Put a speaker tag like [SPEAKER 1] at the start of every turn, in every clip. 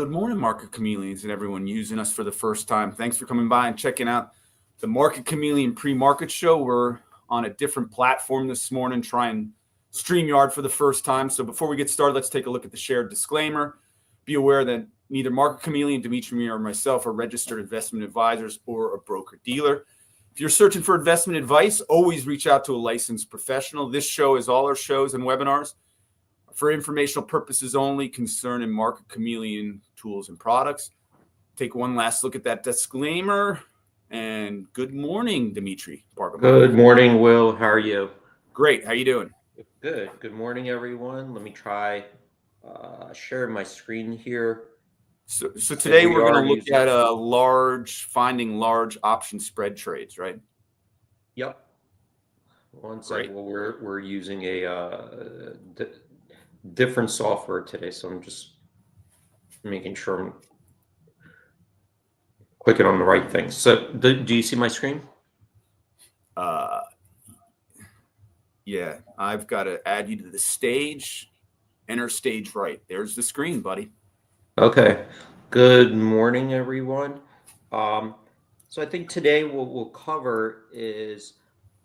[SPEAKER 1] Good morning, Market Chameleons and everyone using us for the first time. Thanks for coming by and checking out the Market Chameleon pre-market show. We're on a different platform this morning, trying StreamYard for the first time. So before we get started, let's take a look at the shared disclaimer. Be aware that neither Market Chameleon, Demetri, or myself are registered investment advisors or a broker-dealer. If you're searching for investment advice, always reach out to a licensed professional. This show, is all our shows and webinars, for informational purposes only, concerning Market Chameleon tools and products. Take one last look at that disclaimer. And good morning, Demetri Park.
[SPEAKER 2] Good morning, Will. How are you?
[SPEAKER 1] Great. How you doing?
[SPEAKER 2] Good. Good morning, everyone. Let me try sharing my screen here.
[SPEAKER 1] So today we're going to look at finding large option spread trades, right?
[SPEAKER 2] Yep. One second. Well, we're using a different software today, so I'm just making sure I'm clicking on the right thing. So do you see my screen?
[SPEAKER 1] Yeah, I've got to add you to the stage. Enter stage right. There's the screen, buddy.
[SPEAKER 2] Okay. Good morning, everyone. So I think today what we'll cover is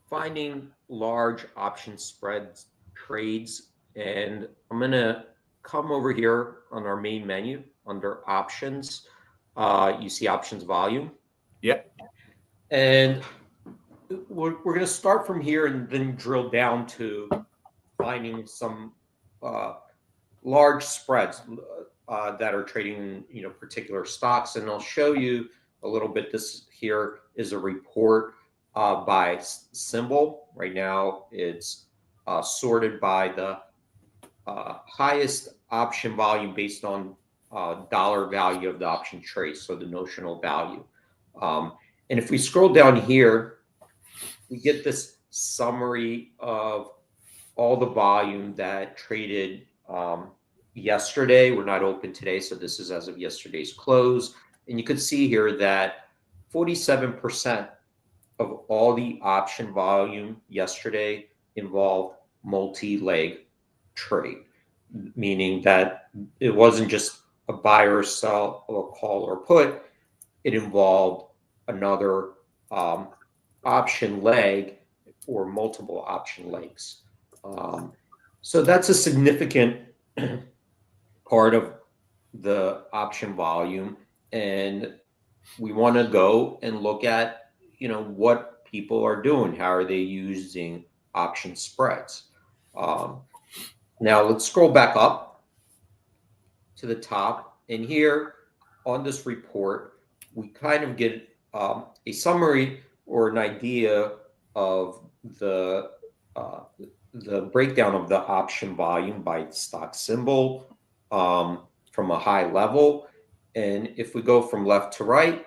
[SPEAKER 2] finding large option spreads trades, and I'm going to come over here on our main menu under options. You see options volume.
[SPEAKER 1] Yep.
[SPEAKER 2] And we're going to start from here and then drill down to finding some large spreads that are trading in particular stocks. And I'll show you a little bit. This here is a report by symbol. Right now it's sorted by the highest option volume based on dollar value of the option trade, so the notional value. And if we scroll down here, we get this summary of all the volume that traded yesterday. We're not open today, so this is as of yesterday's close. And you could see here that 47% of all the option volume yesterday involved multi-leg trade, meaning that it wasn't just a buy or sell of a call or put. It involved another option leg or multiple option legs. So that's a significant part of the option volume, and we want to go and look at what people are doing. How are they using option spreads? Now let's scroll back up to the top, and here on this report we kind of get a summary or an idea of the breakdown of the option volume by stock symbol from a high level. And if we go from left to right,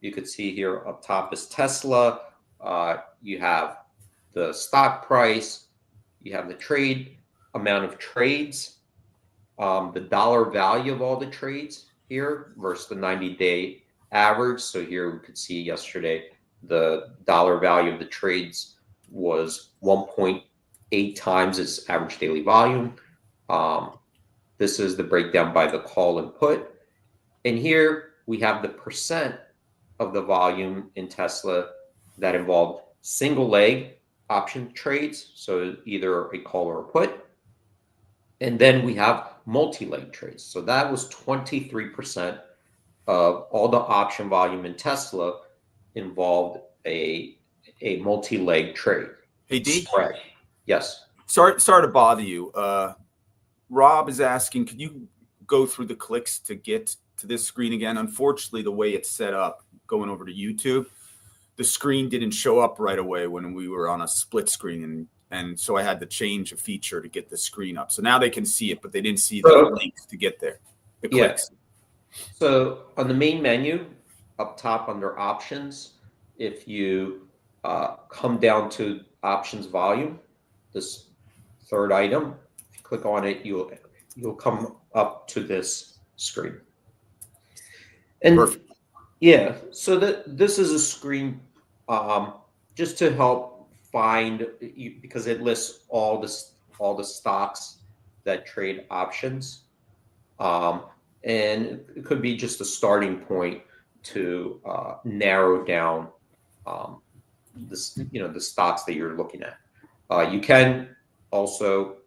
[SPEAKER 2] you could see here up top is Tesla. You have the stock price, you have the trade amount of trades, the dollar value of all the trades here versus the 90-day average. So here we could see yesterday the dollar value of the trades was 1.8 times its average daily volume. This is the breakdown by the call and put. And here we have the percent of the volume in Tesla that involved single leg option trades, so either a call or a put. And then we have multi-leg trades. So that was 23% of all the option volume in Tesla involved a multi-leg trade.
[SPEAKER 1] Hey, D.
[SPEAKER 2] Spread. Yes.
[SPEAKER 1] Sorry to bother you. Rob is asking, could you go through the clicks to get to this screen again? Unfortunately, the way it's set up, going over to YouTube, the screen didn't show up right away when we were on a split screen, and so I had to change a feature to get the screen up. So now they can see it, but they didn't see the links to get there. The clicks.
[SPEAKER 2] Yeah. So on the main menu, up top under options, if you come down to options volume, this third item, if you click on it, you'll come up to this screen. And perfect. Yeah, so this is a screen just to help find, because it lists all the stocks that trade options. and it could be just a starting point to narrow down the stocks that you're looking at. You can also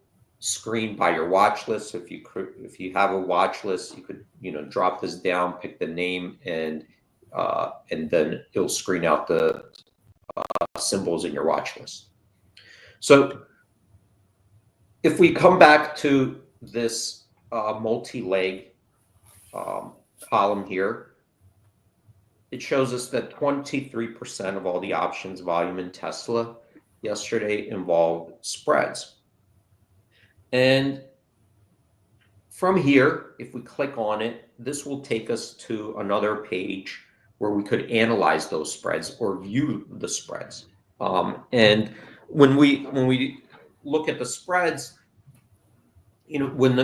[SPEAKER 2] screen by your watch list. So if you have a watch list, you could drop this down, pick the name, and then it'll screen out the symbols in your watch list. So if we come back to this multi-leg column here, it shows us that 23% of all the options volume in Tesla yesterday involved spreads. And from here, if we click on it, this will take us to another page where we could analyze those spreads or view the spreads. And when we look at the spreads, when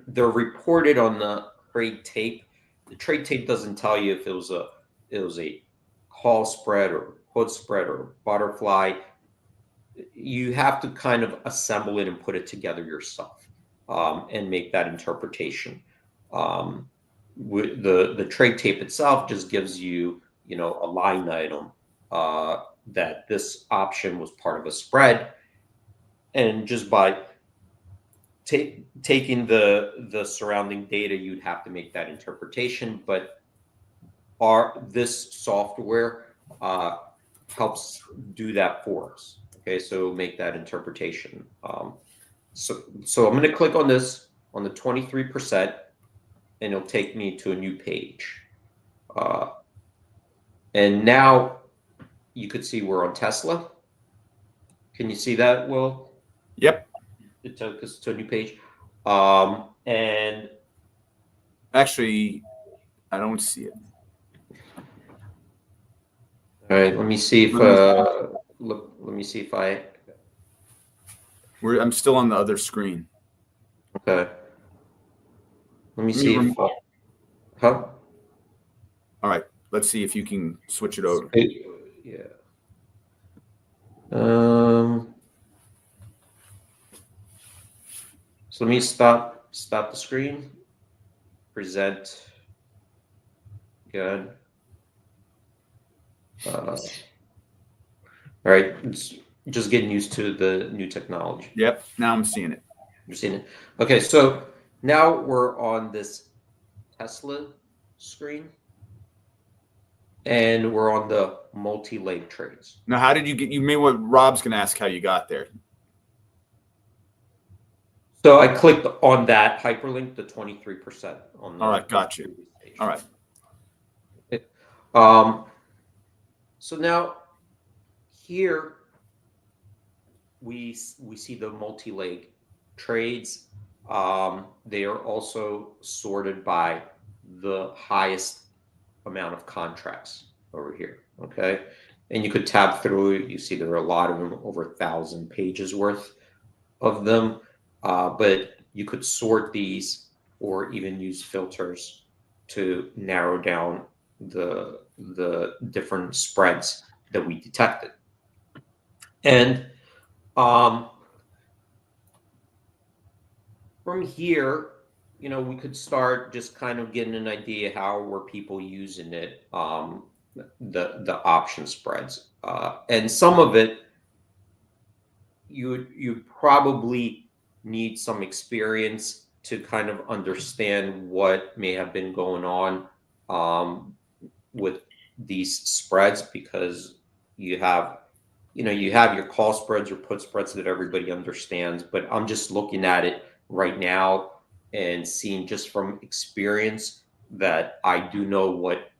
[SPEAKER 2] they're reported on the trade tape, the trade tape doesn't tell you if it was a call spread or put spread or butterfly. You have to kind of assemble it and put it together yourself and make that interpretation. The trade tape itself just gives you, a line item that this option was part of a spread, and just by taking the surrounding data, you'd have to make that interpretation. But this software helps do that for us. Okay, so make that interpretation. So I'm going to click on this on the 23%, and it'll take me to a new page. And now you could see we're on Tesla. Can you see that, Will?
[SPEAKER 1] Yep.
[SPEAKER 2] It took us to a new page. And
[SPEAKER 1] actually, I don't see it.
[SPEAKER 2] All right, let me see if let me see if
[SPEAKER 1] I'm still on the other screen.
[SPEAKER 2] Okay. Let me see if huh?
[SPEAKER 1] All right, let's see if you can switch it over.
[SPEAKER 2] Yeah. So let me stop the screen. Present. Good. All right, it's just getting used to the new technology.
[SPEAKER 1] Yep, now I'm seeing it.
[SPEAKER 2] You're seeing it. Okay, so now we're on this Tesla screen, and we're on the multi-leg trades.
[SPEAKER 1] Now, how did you may what Rob's going to ask how you got there.
[SPEAKER 2] So I clicked on that hyperlink, the 23% on the.
[SPEAKER 1] All right, got you. All right.
[SPEAKER 2] So now here we see the multi-leg trades. They are also sorted by the highest amount of contracts over here. Okay, and you could tab through it. You see there are a lot of them, over 1,000 pages worth of them. But you could sort these or even use filters to narrow down the different spreads that we detected. And from here, we could start just kind of getting an idea how were people using it, the option spreads. And some of it, you probably need some experience to kind of understand what may have been going on with these spreads, because you have your call spreads or put spreads that everybody understands. But I'm just looking at it right now and seeing just from experience that I do know what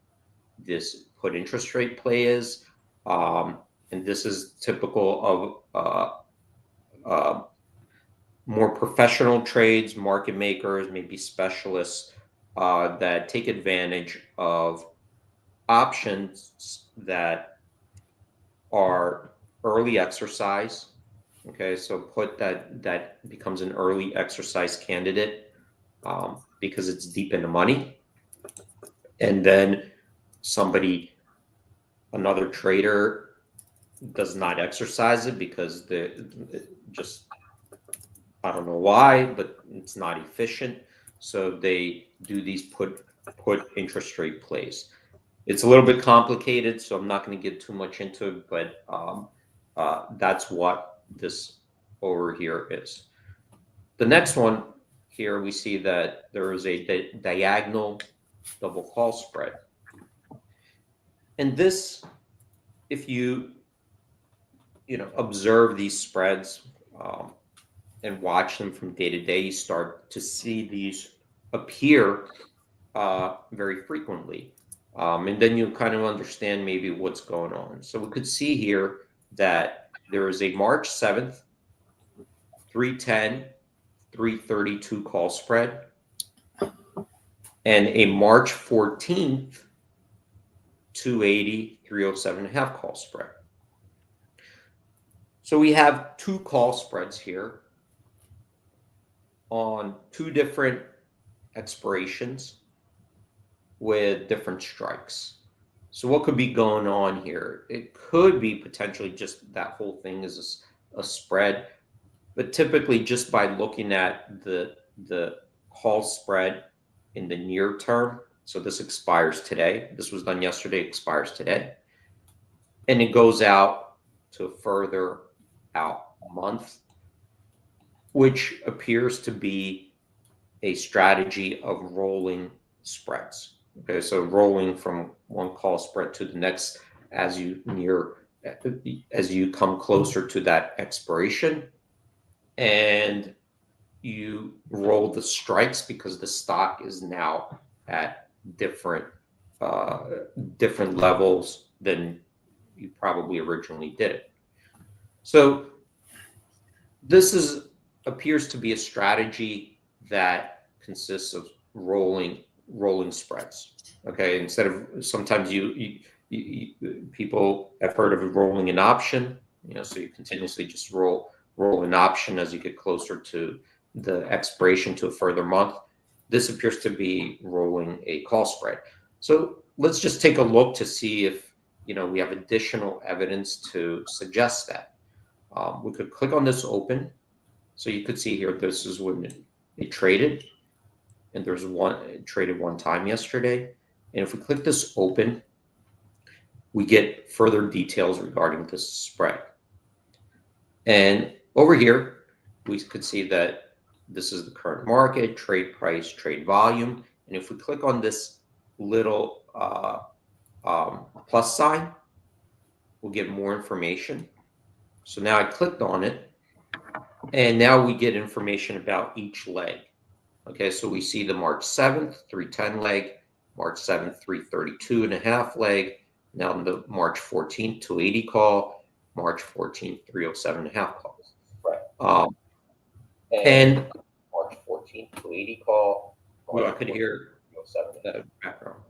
[SPEAKER 2] this put interest rate play is. And this is typical of more professional trades, market makers, maybe specialists that take advantage of options that are early exercise. Okay, so put that becomes an early exercise candidate because it's deep in the money. And then another trader does not exercise it because I don't know why, but it's not efficient. So they do these put interest rate plays. It's a little bit complicated, so I'm not going to get too much into it, but that's what this over here is. The next one here, we see that there is a diagonal double call spread. And this, if you observe these spreads and watch them from day to day, you start to see these appear very frequently. And then you kind of understand maybe what's going on. So we could see here that there is a March 7th, 310, 332 call spread, and a March 14th, 280, 307.5 call spread. So we have two call spreads here on two different expirations with different strikes. So what could be going on here? It could be potentially just that whole thing is a spread, but typically just by looking at the call spread in the near term, so this expires today. This was done yesterday, expires today. And it goes out to further out a month, which appears to be a strategy of rolling spreads. Okay, so rolling from one call spread to the next as you come closer to that expiration, and you roll the strikes because the stock is now at different levels than you probably originally did it. So this appears to be a strategy that consists of rolling spreads. Okay, instead of sometimes people have heard of rolling an option. So you continuously just roll an option as you get closer to the expiration to a further month. This appears to be rolling a call spread. So let's just take a look to see if we have additional evidence to suggest that. We could click on this open. So you could see here, this is when it traded, and it traded one time yesterday. And if we click this open, we get further details regarding this spread. And over here, we could see that this is the current market, trade price, trade volume. And if we click on this little plus sign, we'll get more information. So now I clicked on it, and now we get information about each leg. Okay, so we see the March 7th, 310 leg, March 7th, 332.5 leg, now the March 14th, 280 call, March 14th, 307.5 call. Right. And March 14th, 280 call. Well, I could hear the background.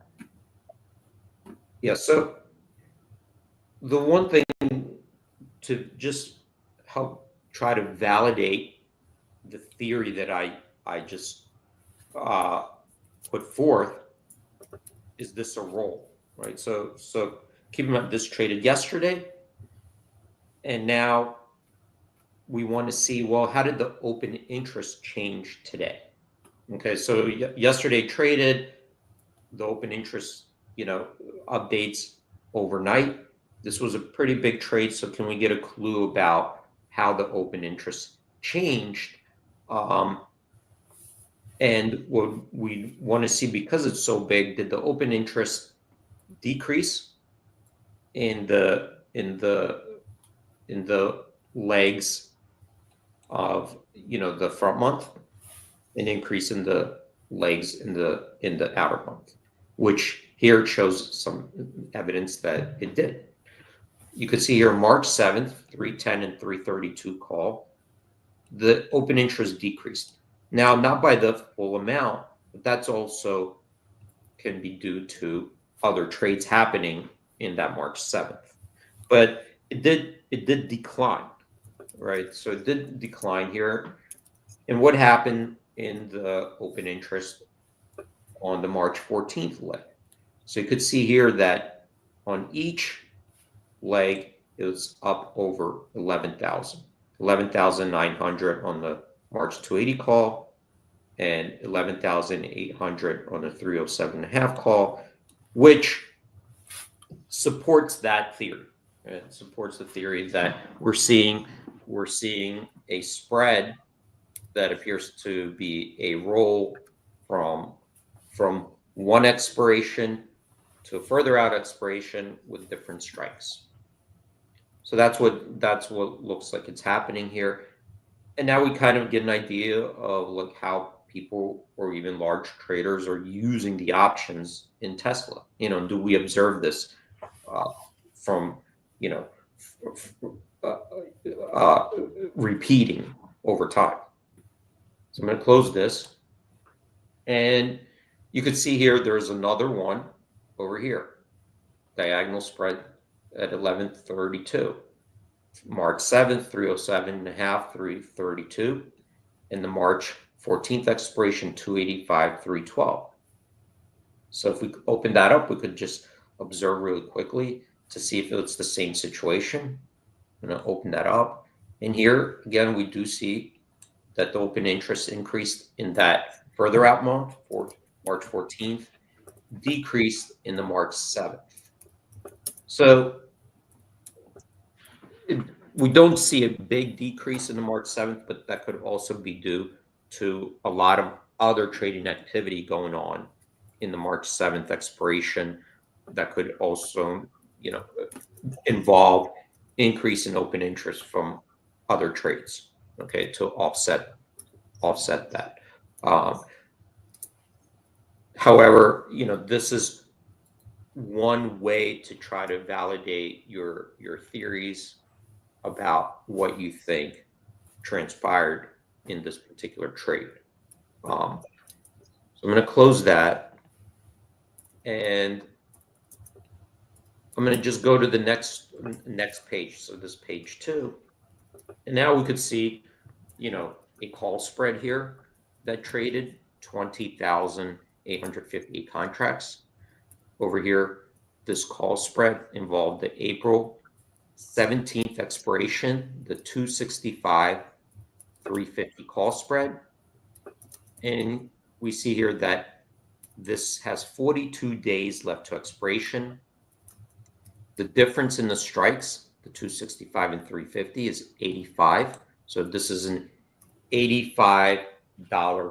[SPEAKER 2] Yeah, so the one thing to just help try to validate the theory that I just put forth is this a roll, right? So keep in mind this traded yesterday, and now we want to see, well, how did the open interest change today? Okay, so yesterday traded, the open interest, updates overnight. This was a pretty big trade, so can we get a clue about how the open interest changed? And what we want to see, because it's so big, did the open interest decrease in the legs of the front month, and increase in the legs in the outer month, which here it shows some evidence that it did. You could see here March 7th, 310 and 332 call, the open interest decreased. Now, not by the full amount, but that's also can be due to other trades happening in that March 7th. But it did decline, right? So it did decline here. And what happened in the open interest on the March 14th leg? So you could see here that on each leg, it was up over 11,900 on the March 280 call, and 11,800 on the 307.5 call, which supports that theory. It supports the theory that we're seeing a spread that appears to be a roll from one expiration to a further out expiration with different strikes. So that's what looks like it's happening here. And now we kind of get an idea of like how people or even large traders are using the options in Tesla. Do we observe this from repeating over time? So I'm going to close this, and you can see here there's another one over here, diagonal spread at 1132. March 7th, 307.5, 332, and the March 14th expiration, 285, 312. So if we open that up, we could just observe really quickly to see if it's the same situation. I'm going to open that up. And here, again, we do see that the open interest increased in that further out month, for March 14th, decreased in the March 7th. So we don't see a big decrease in the March 7th, but that could also be due to a lot of other trading activity going on in the March 7th expiration that could also, involve increase in open interest from other trades, okay, to offset that. However, this is one way to try to validate your theories about what you think transpired in this particular trade. So I'm going to close that, and I'm going to just go to the next page. So this page 2, and now we could see, a call spread here that traded 20,858 contracts. Over here, this call spread involved the April 17th expiration, the 265, 350 call spread. And we see here that this has 42 days left to expiration. The difference in the strikes, the 265 and 350, is 85. So this is an $85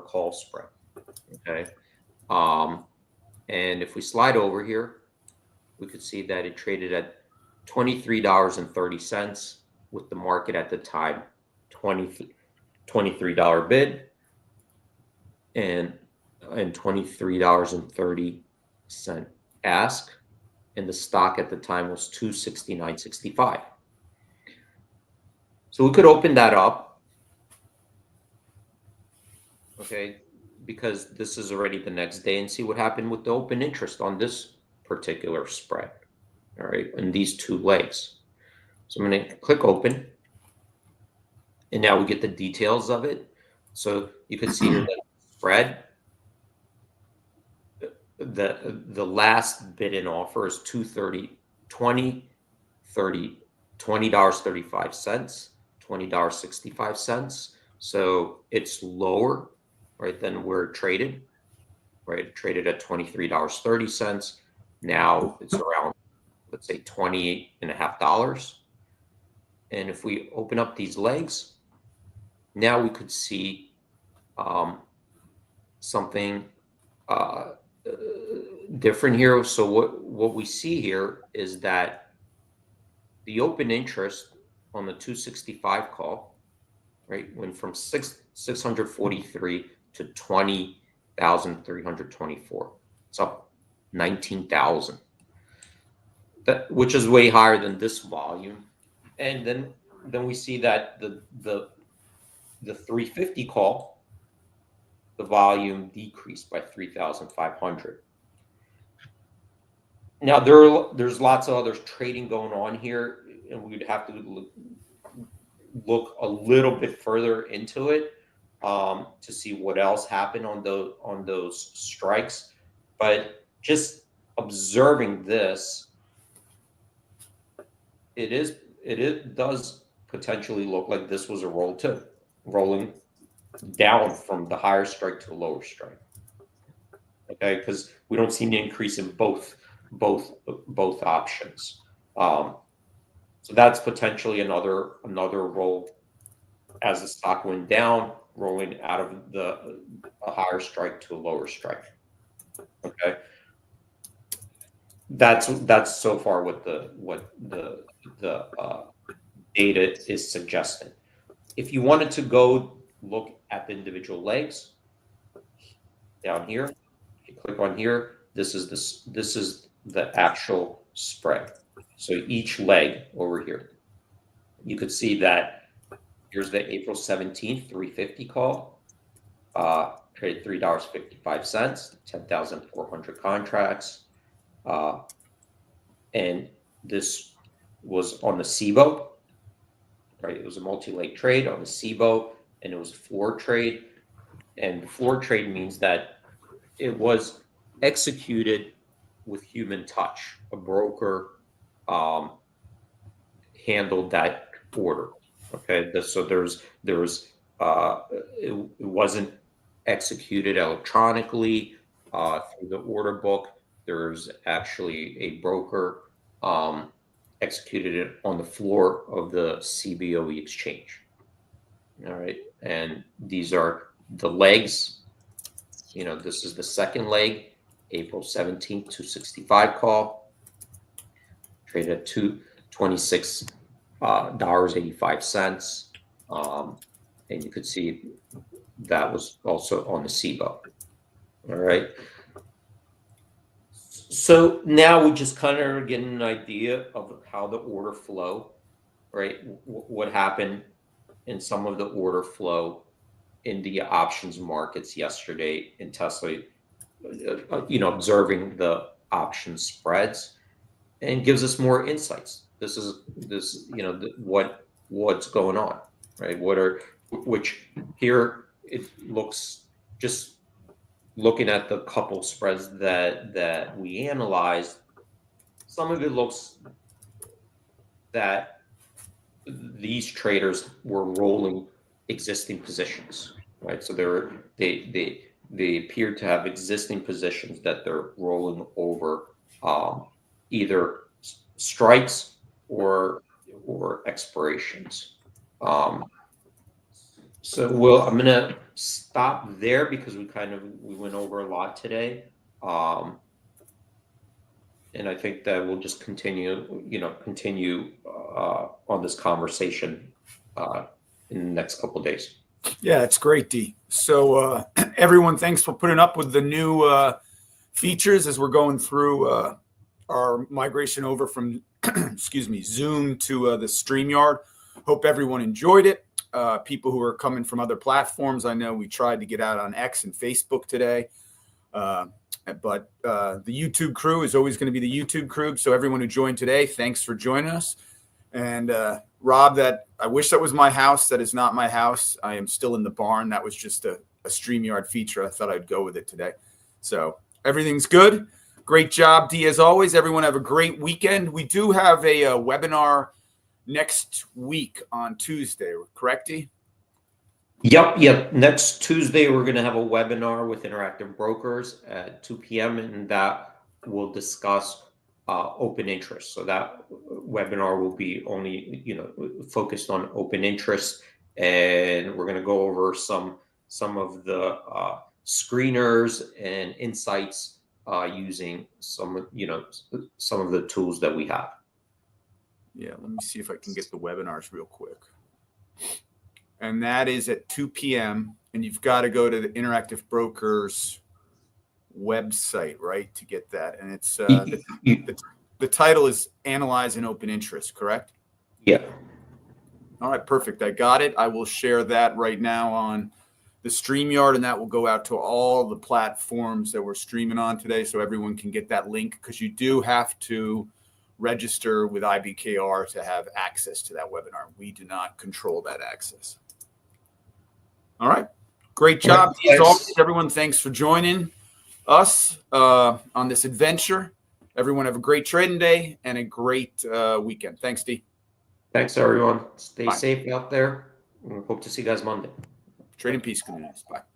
[SPEAKER 2] call spread. Okay. And if we slide over here, we could see that it traded at $23.30 with the market at the time $23 bid and $23.30 ask, and the stock at the time was $269.65. So we could open that up, okay, because this is already the next day, and see what happened with the open interest on this particular spread. All right, and these two legs. So I'm going to click open, and now we get the details of it. So you can see here that spread, the last bid in offer is $20.35, $20.65. So it's lower, right, than where it traded. Right, it traded at $23.30. Now it's around, let's say, $28.50. And if we open up these legs, now we could see something different here. So what we see here is that the open interest on the 265 call, right, went from 643 to 20,324. It's up 19,000. Which is way higher than this volume. And then we see that the 350 call, the volume decreased by 3,500. Now there's lots of other trading going on here, and we'd have to look a little bit further into it to see what else happened on those strikes. But just observing this, it does potentially look like this was a roll too, rolling down from the higher strike to a lower strike. Okay, because we don't see an increase in both options. So that's potentially another role as the stock went down, rolling out of a higher strike to a lower strike. Okay, that's so far what the data is suggesting. If you wanted to go look at the individual legs down here, if you click on here, this is the actual spread. So each leg over here, you could see that here's the April 17th 350 call, traded $3.55, 10,400 contracts, and this was on the SIBO, right? It was a multi-leg trade on the SIBO, and it was a floor trade. And floor trade means that it was executed with human touch. A broker handled that order. Okay, so it wasn't executed electronically through the order book. There's actually a broker executed it on the floor of the CBOE exchange. All right, and these are the legs. You know, this is the second leg, April 17th, 265 call, traded at $26.85. And you could see that was also on the SIBO. All right. So now we just kind of get an idea of how the order flow, right? What happened in some of the order flow in the options markets yesterday in Tesla, observing the option spreads, and gives us more insights. This what's going on, right? Which here it looks, just looking at the couple spreads that we analyzed, some of it looks that these traders were rolling existing positions, right? So they appear to have existing positions that they're rolling over, either strikes or expirations. So I'm gonna stop there because we went over a lot today, and I think that we'll just continue on this conversation in the next couple of days.
[SPEAKER 1] Yeah, it's great, D. So everyone, thanks for putting up with the new features as we're going through our migration over from Zoom to the StreamYard. Hope everyone enjoyed it. People who are coming from other platforms, I know we tried to get out on X and Facebook today, but the YouTube crew is always going to be the YouTube crew. So everyone who joined today, thanks for joining us. And Rob, I wish that was my house. That is not my house. I am still in the barn. That was just a StreamYard feature. I thought I'd go with it today. So everything's good. Great job, D, as always. Everyone have a great weekend. We do have a webinar next week on Tuesday, correct, D?
[SPEAKER 2] Yep. Next Tuesday, we're going to have a webinar with Interactive Brokers at 2 p.m. and that will discuss open interest. So that webinar will be only, focused on open interest, and we're going to go over some of the screeners and insights using some of the tools that we have.
[SPEAKER 1] Yeah, let me see if I can get the webinars real quick. And that is at 2 p.m. And you've got to go to the Interactive Brokers website, right, to get that. And it's the title is Analyzing Open Interest, correct?
[SPEAKER 2] Yeah.
[SPEAKER 1] All right, perfect. I got it. I will share that right now on the StreamYard, and that will go out to all the platforms that we're streaming on today, so everyone can get that link, because you do have to register with IBKR to have access to that webinar. We do not control that access. All right. Great job. As always, everyone, thanks for joining us on this adventure. Everyone have a great trading day and a great weekend. Thanks, D.
[SPEAKER 2] Thanks, everyone. Stay safe out there. We hope to see you guys Monday.
[SPEAKER 1] Trade in peace, communities. Bye.